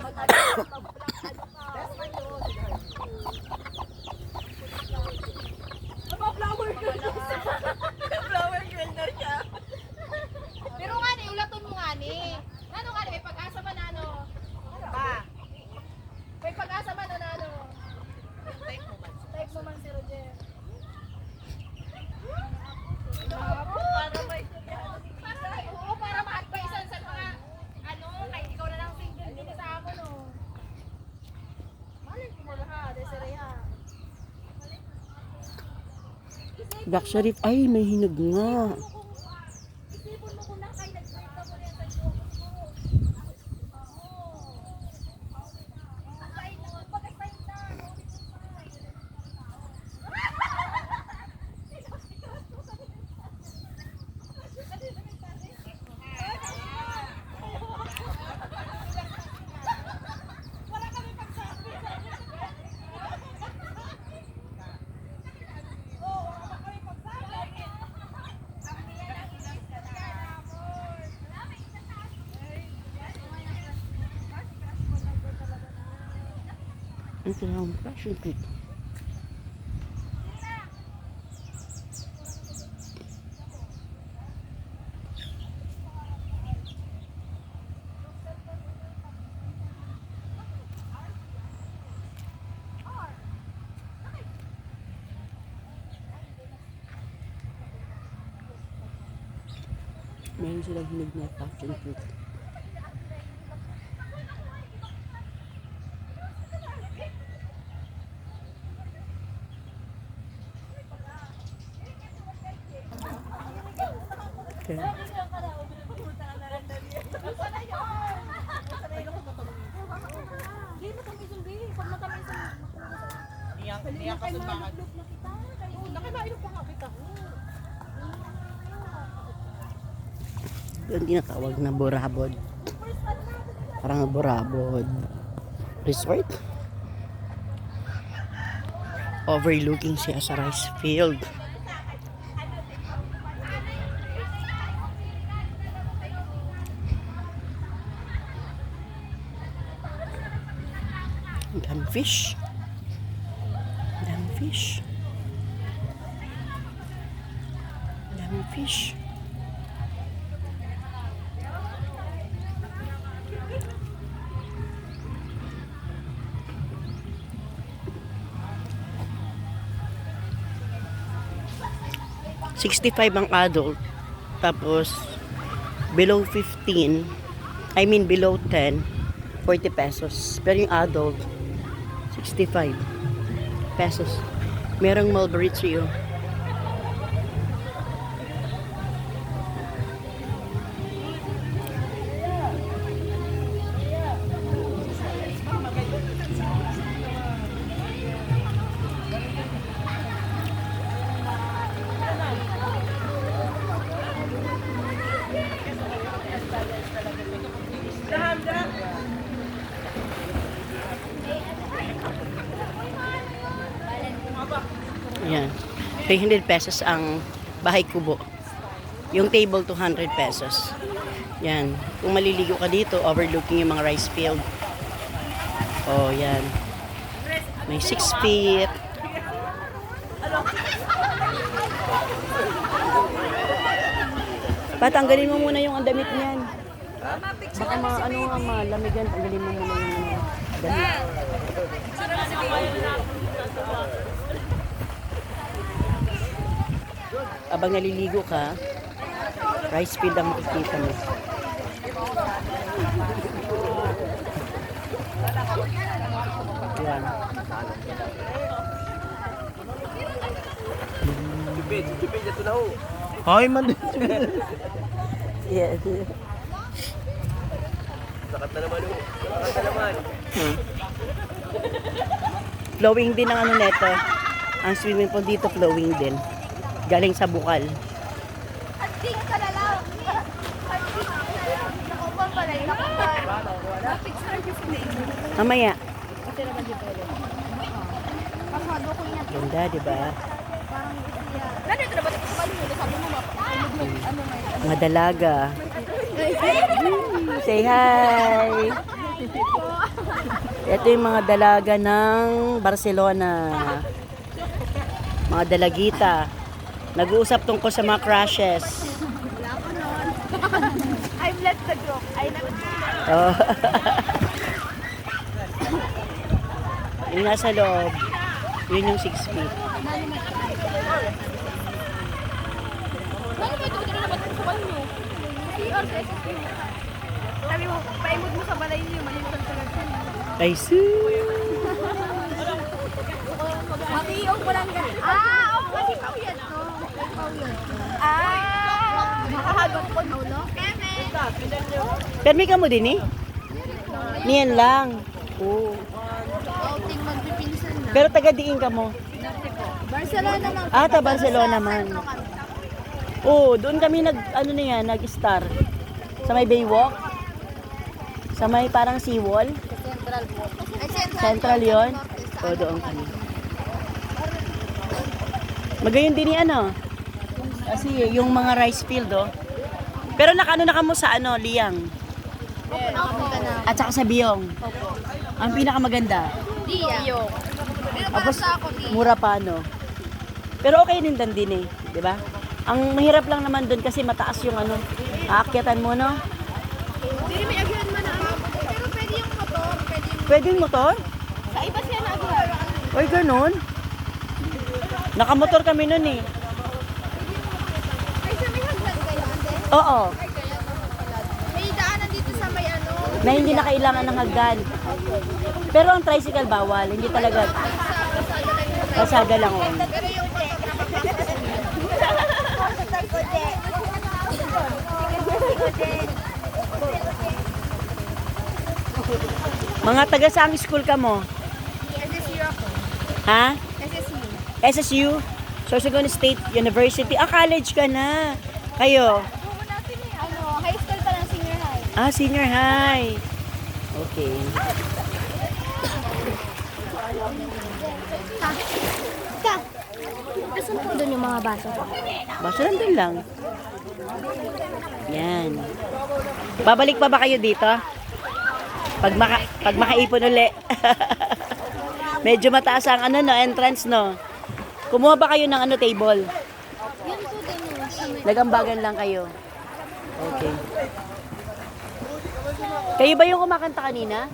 Flower girl na siya. Pero nga ni, ulaton mo nga ni. Ano nga ni, may pag-asa man ano. Pa. May pag-asa man ano. Type mo man si Roger. Para may Oo, para ma-advisean sa mga ano, kahit ikaw na lang single din sa amo no. Malay ko mo ha, Desiree ha. Black Sharif, ay may hinog nga. Isipon mo kung na kayo nag-break ka mo yan sa joke mo. Aside mo, pag-aside na. Wala kami pagsabi. Ang sarang passion fruit. Meron silang hinog na passion fruit. Okay. Niya ka sa bakad. Yung tinatawag na Borabod. Parang Borabod Resort. Overlooking siya sa rice field. Ang daming fish. Ang daming fish. Ang daming fish. $65 ang adult, tapos below 15, I mean below 10, 40 pesos. Pero yung adult, 65 pesos. Merong mulberry tree. Oh. Ayan. 300 pesos ang bahay kubo. Yung table, 200 pesos. Yan. Kung maliligo ka dito, overlooking yung mga rice field. Oh, yan. May 6 feet. Patanggalin mo muna yung damit niyan. Baka ano nga malamigan. Tanggalin mo muna yung damit. Abang naliligo ka, rice field ang makikita mo. Yan. Tipid ito na ho. Ay, man. Yeah. Sakat na naman ho. Sakat na naman. Flowing din ang ano neto. Ang swimming pool dito flowing din. Galing sa bukal. Anting ka na lang. Nakupang pala yun. Na-picture yung name. Mamaya. Kasi naman di pwede. Pasado ko niya. Ganda, di ba? Parang iya. Nandito na ba ito sa baliho? Sabi mo ano nga. Mga dalaga. Say hi. Ito yung mga dalaga ng Barcelona. Mga dalagita. Nag-uusap tungkol sa mga crushes. I've left the group. I left the group. Oh. Yung nasa loob, yun yung 6 feet. Ano ba ito? Ito na naman sa banyo. CR sa SSQ. Sabi mo, paimod mo sa balay niyo. Malimutan talaga. Ay, sus. Matiyong ko lang ganun. Oo, kasi pauyan to. Pauyan. Makahagot ko, no? Permi ka mo din eh? Niyan lang. Oo. Outing magpipinsan na. Pero taga-diin ka mo. Barcelona man. Ta Barcelona man. Oo, doon kami nag-star. Sa may Baywalk. Sa may parang seawall. Central po. Ay, Central yon. O, doon kami. Magayon din ano. Kasi yung mga rice field, oh. Pero nakano na kamo sa Liang. Nakapunta na. At saka sa Biong. Ang pinakamaganda. Diya. Pero para Tapos, sa ako, di. mura pa, no? Pero okay din din eh. Di ba? Ang mahirap lang naman doon kasi mataas yung aakyatan mo, no? Hindi may agyan man na. Pero pwede yung motor. Pwede yung motor? Sa iba siya na agyan. Oy, ganun. Nakamotor kami nun eh. Ay, sa may hagdan kayo, ante? Oo. Ay, kaya may daanan dito sa may Na hindi na kailangan ng hagdan. Pero ang tricycle bawal. Hindi talaga. Kalsada lang. Oh. Pero yung Mga taga saang school ka mo? SSU ako. Ha? SSU. SSU? Sorsogon State University. College ka na. Kayo? High school pa lang, senior high. Senior high. Okay. Saan po doon yung mga baso? Basta nandun lang. Yan. Babalik pa ba kayo dito? Pag makaipon uli. Medyo mataas ang entrance, no? Kumuha ba kayo ng table? Yan po din yung Nagambagan lang kayo. Okay. Kayo ba yung kumakanta kanina?